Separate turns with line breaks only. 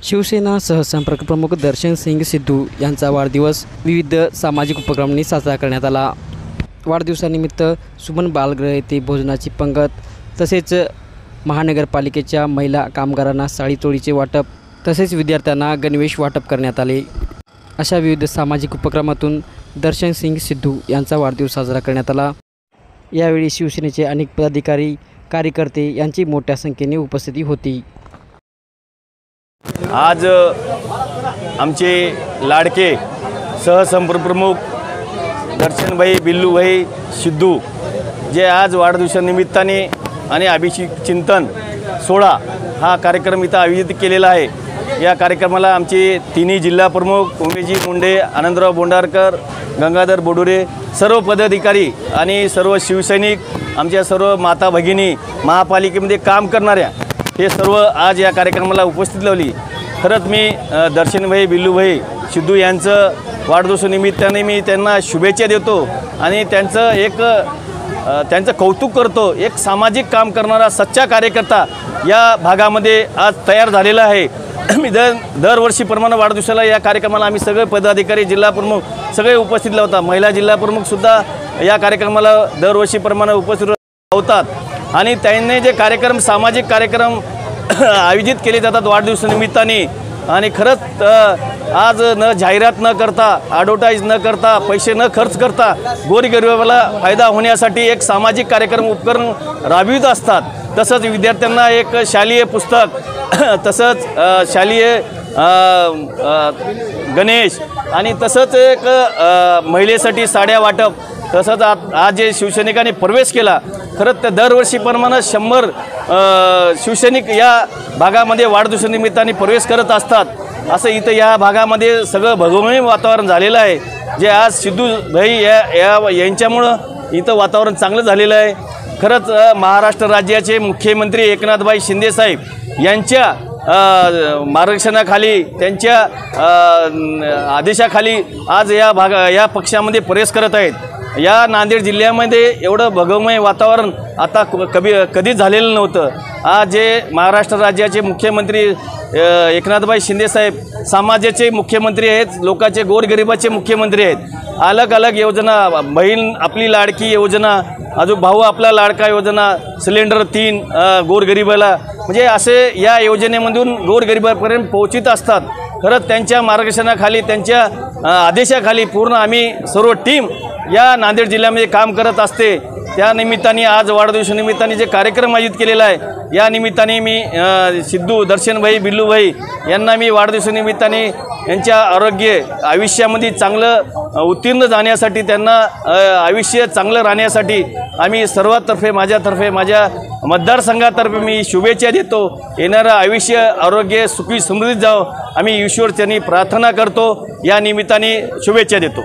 शिवसेना सहसंपर्क प्रमुख दर्शन सिंग सिद्धू यांचा वाढदिवस विविध सामाजिक उपक्रमांनी साजरा करण्यात आला। वाढदिवसानिमित्त सुमन बालगृह येथे भोजनाची पंगत तसेच महानगरपालिकेच्या महिला कामगारांना साडी चोळीचे वाटप तसेच विद्यार्थ्यांना गणवेश वाटप करण्यात आले। अशा विविध सामाजिक उपक्रमातून दर्शन सिंग सिद्धू यांचा वाढदिवस साजरा करण्यात आला। यावेळी शिवसेनेचे अनेक पदाधिकारी कार्यकर्ते यांची मोठ्या संख्येने उपस्थिती होती।
आज आमचे लाडके सहसंपर्क प्रमुख दर्शनभाई बिल्लूभाई सिद्धू जे आज वाढदिवसानिमित्ताने आणि अभिषेक चिंतन सोहळा हा कार्यक्रम इथं आयोजित केलेला आहे। या कार्यक्रमाला आमचे तिन्ही जिल्हा प्रमुख उमेशजी मुंडे, आनंदराव बोंडारकर, गंगाधर बोडुरे सर्व पदाधिकारी आणि सर्व शिवसैनिक, आमच्या सर्व माता भगिनी, महापालिकेमध्ये काम करणाऱ्या हे सर्व आज या कार्यक्रमाला उपस्थित लावली। खरंच मी दर्शनभाई बिल्लूभाई सिद्धू यांचं वाढदिवसानिमित्ताने मी त्यांना शुभेच्छा देतो आणि त्यांचं कौतुक करतो। एक सामाजिक काम करणारा सच्चा कार्यकर्ता या भागामध्ये आज तयार झालेला आहे। मी दरवर्षीप्रमाणे वाढदिवसाला या कार्यक्रमाला आम्ही सगळे पदाधिकारी, जिल्हा प्रमुख सगळे उपस्थित लावतात। महिला जिल्हा प्रमुखसुद्धा या कार्यक्रमाला दरवर्षीप्रमाणे उपस्थित होतात आणि त्यांनी जे कार्यक्रम सामाजिक कार्यक्रम आयोजित केले जातात वाढदिवसानिमित्ताने आणि खरंच आज न जाहिरात न करता, ॲडव्हर्टाईज न करता, पैसे न खर्च करता गोरगरिबाला फायदा होण्यासाठी एक सामाजिक कार्यक्रम उपक्रम राबवित असतात। तसंच विद्यार्थ्यांना एक शालेय पुस्तक, तसंच शालेय गणेश आणि तसंच एक महिलेसाठी साड्या वाटप, तसंच आज जे शिवसैनिकांनी प्रवेश केला खरंच त्या दरवर्षीप्रमाणे 100 शिवसैनिक या भागामध्ये वाढदिवसानिमित्ताने प्रवेश करत असतात। असं इथं या भागामध्ये सगळं भगवमय वातावरण झालेलं आहे। जे आज सिद्धू भाई यांच्यामुळं इथं वातावरण चांगलं झालेलं आहे। खरंच महाराष्ट्र राज्याचे मुख्यमंत्री एकनाथभाई शिंदेसाहेब यांच्या मार्गदर्शनाखाली, त्यांच्या आदेशाखाली आज या पक्षामध्ये प्रवेश करत आहेत। या नांदेड जिल्ह्यामध्ये एवढं भगवमय वातावरण आता कधीच झालेलं नव्हतं। आज जे महाराष्ट्र राज्याचे मुख्यमंत्री एकनाथभाई शिंदेसाहेब समाजाचे मुख्यमंत्री आहेत, लोकांचे गोरगरिबाचे मुख्यमंत्री आहेत। अलग अलग योजना, बहीण आपली लाडकी योजना, अजून भाऊ आपला लाडका योजना, सिलेंडर 3 गोरगरिबाला, म्हणजे असे या योजनेमधून गोरगरिबापर्यंत पोहोचित असतात। खरंच त्यांच्या मार्गदर्शनाखाली, त्यांच्या आदेशाखाली पूर्ण आम्ही सर्व टीम या नांदेड जिल्ह्यामध्ये काम करत असते। त्या निमित्ताने आज वाढदिवसानिमित्ताने जे कार्यक्रम आयोजित केलेला आहे, या निमित्ताने मी सिद्धू दर्शनभाई बिल्लूभाई यांना मी वाढदिवसानिमित्ताने यांच्या आयुष्यामध्ये चांगलं उत्तीर्ण जाण्यासाठी, त्यांना आयुष्य चांगलं राहण्यासाठी आम्ही सर्वातर्फे, माझ्यातर्फे, माझ्या मतदारसंघातर्फे मी शुभेच्छा देतो। येणारं आयुष्य आरोग्य सुखी समृद्धीत जावं आम्ही ईश्वरचरणी प्रार्थना करतो। या निमित्ताने शुभेच्छा देतो।